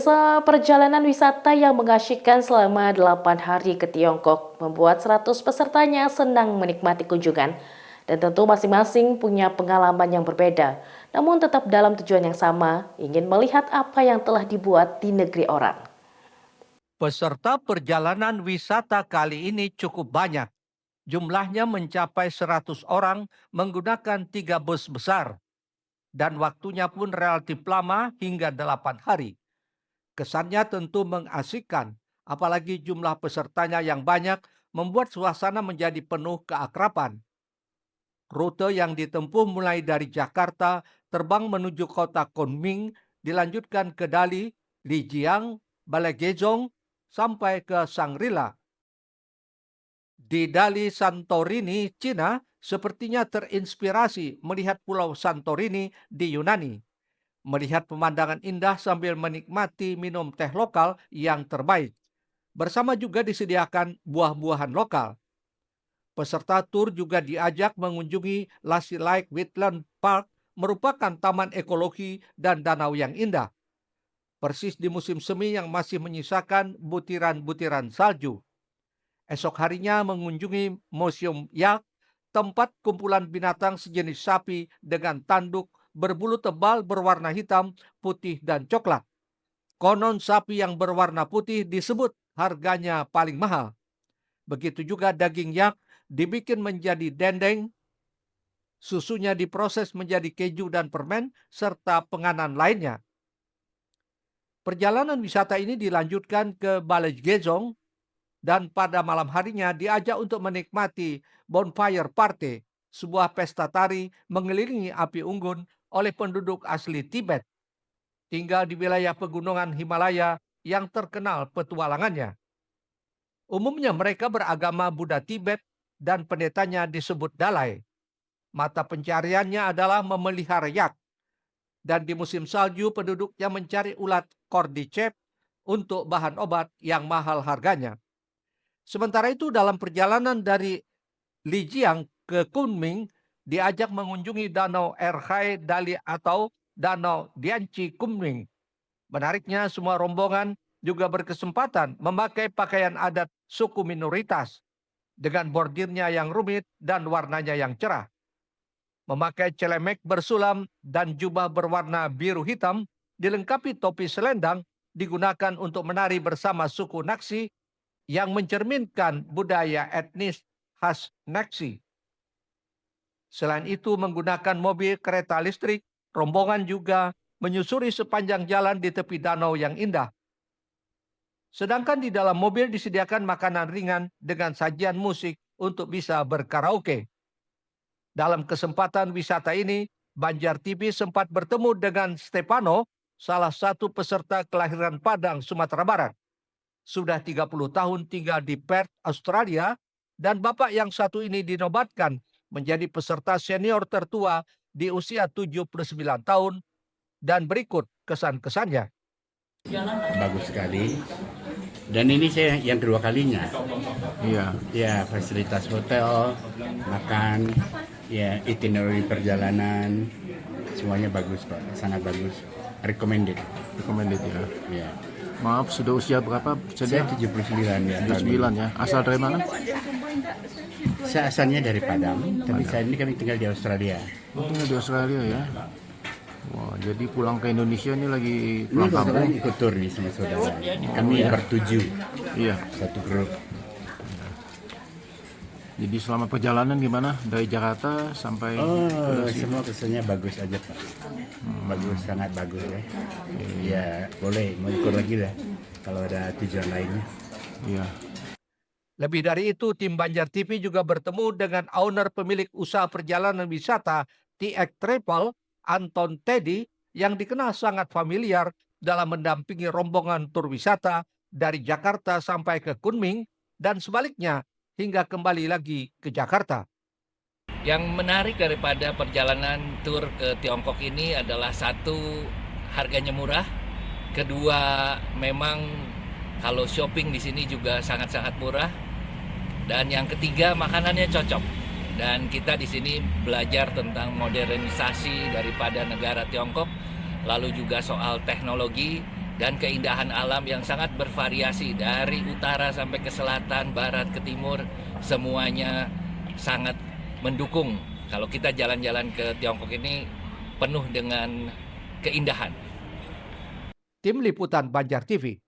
Pemirsa, perjalanan wisata yang mengasyikkan selama 8 hari ke Tiongkok membuat 100 pesertanya senang menikmati kunjungan. Dan tentu masing-masing punya pengalaman yang berbeda. Namun tetap dalam tujuan yang sama, ingin melihat apa yang telah dibuat di negeri orang. Peserta perjalanan wisata kali ini cukup banyak. Jumlahnya mencapai 100 orang menggunakan 3 bus besar. Dan waktunya pun relatif lama hingga 8 hari. Kesannya tentu mengasihkan, apalagi jumlah pesertanya yang banyak membuat suasana menjadi penuh keakraban. Rute yang ditempuh mulai dari Jakarta terbang menuju kota Kunming, dilanjutkan ke Dali, Lijiang, Balegezong, sampai ke Shangri-La. Di Dali Santorini, Cina, sepertinya terinspirasi melihat pulau Santorini di Yunani. Melihat pemandangan indah sambil menikmati minum teh lokal yang terbaik. Bersama juga disediakan buah-buahan lokal. Peserta tur juga diajak mengunjungi Lassi Lake Wetland Park, merupakan taman ekologi dan danau yang indah. Persis di musim semi yang masih menyisakan butiran-butiran salju. Esok harinya mengunjungi Museum Yak, tempat kumpulan binatang sejenis sapi dengan tanduk berbulu tebal berwarna hitam, putih, dan coklat. Konon sapi yang berwarna putih disebut harganya paling mahal. Begitu juga daging yak dibikin menjadi dendeng, susunya diproses menjadi keju dan permen, serta penganan lainnya. Perjalanan wisata ini dilanjutkan ke Balegezong, dan pada malam harinya diajak untuk menikmati bonfire party, sebuah pesta tari mengelilingi api unggun oleh penduduk asli Tibet, tinggal di wilayah pegunungan Himalaya yang terkenal petualangannya. Umumnya mereka beragama Buddha Tibet dan pendetanya disebut Dalai. Mata pencariannya adalah memelihara yak, dan di musim salju penduduknya mencari ulat cordyceps untuk bahan obat yang mahal harganya. Sementara itu dalam perjalanan dari Lijiang ke Kunming diajak mengunjungi Danau Erhai Dali atau Danau Dianci Kunming. Menariknya semua rombongan juga berkesempatan memakai pakaian adat suku minoritas dengan bordirnya yang rumit dan warnanya yang cerah. Memakai celemek bersulam dan jubah berwarna biru hitam dilengkapi topi selendang digunakan untuk menari bersama suku Naksi yang mencerminkan budaya etnis khas Naksi. Selain itu menggunakan mobil kereta listrik, rombongan juga menyusuri sepanjang jalan di tepi danau yang indah. Sedangkan di dalam mobil disediakan makanan ringan dengan sajian musik untuk bisa berkaraoke. Dalam kesempatan wisata ini, Banjar TV sempat bertemu dengan Stefano, salah satu peserta kelahiran Padang, Sumatera Barat. Sudah 30 tahun tinggal di Perth, Australia, dan bapak yang satu ini dinobatkan menjadi peserta senior tertua di usia 79 tahun, dan berikut kesan-kesannya. Bagus sekali. Dan ini saya yang kedua kalinya. Iya. Ya, fasilitas hotel, makan, ya itinerary perjalanan, semuanya bagus Pak, sangat bagus. Recommended. Recommended ya. Ya. Maaf, sudah usia berapa? Saya 79 ya. 79 ya. Asal dari mana? Saya asalnya dari Padang, tapi saya ini kami tinggal di Australia. Oh, tinggal di Australia ya. Wah, jadi pulang ke Indonesia ini lagi Ini pulang kebetulan kampung. ikut tur nih sama saudara. Kami bertujuh, Iya. satu grup. Jadi selama perjalanan gimana? Dari Jakarta sampai Oh, ke sini? semua kesannya bagus aja Pak. Bagus, sangat bagus ya. Ya, boleh mau ikut lagi lah kalau ada tujuan lainnya. Iya. Lebih dari itu, tim Banjar TV juga bertemu dengan owner pemilik usaha perjalanan wisata TX Travel, Anton Teddy, yang dikenal sangat familiar dalam mendampingi rombongan tur wisata dari Jakarta sampai ke Kunming dan sebaliknya hingga kembali lagi ke Jakarta. Yang menarik daripada perjalanan tur ke Tiongkok ini adalah satu, harganya murah. Kedua, memang kalau shopping di sini juga sangat-sangat murah. Dan yang ketiga, makanannya cocok. Dan kita di sini belajar tentang modernisasi daripada negara Tiongkok, lalu juga soal teknologi dan keindahan alam yang sangat bervariasi dari utara sampai ke selatan, barat ke timur, semuanya sangat mendukung kalau kita jalan-jalan ke Tiongkok ini penuh dengan keindahan. Tim Liputan Banjar TV.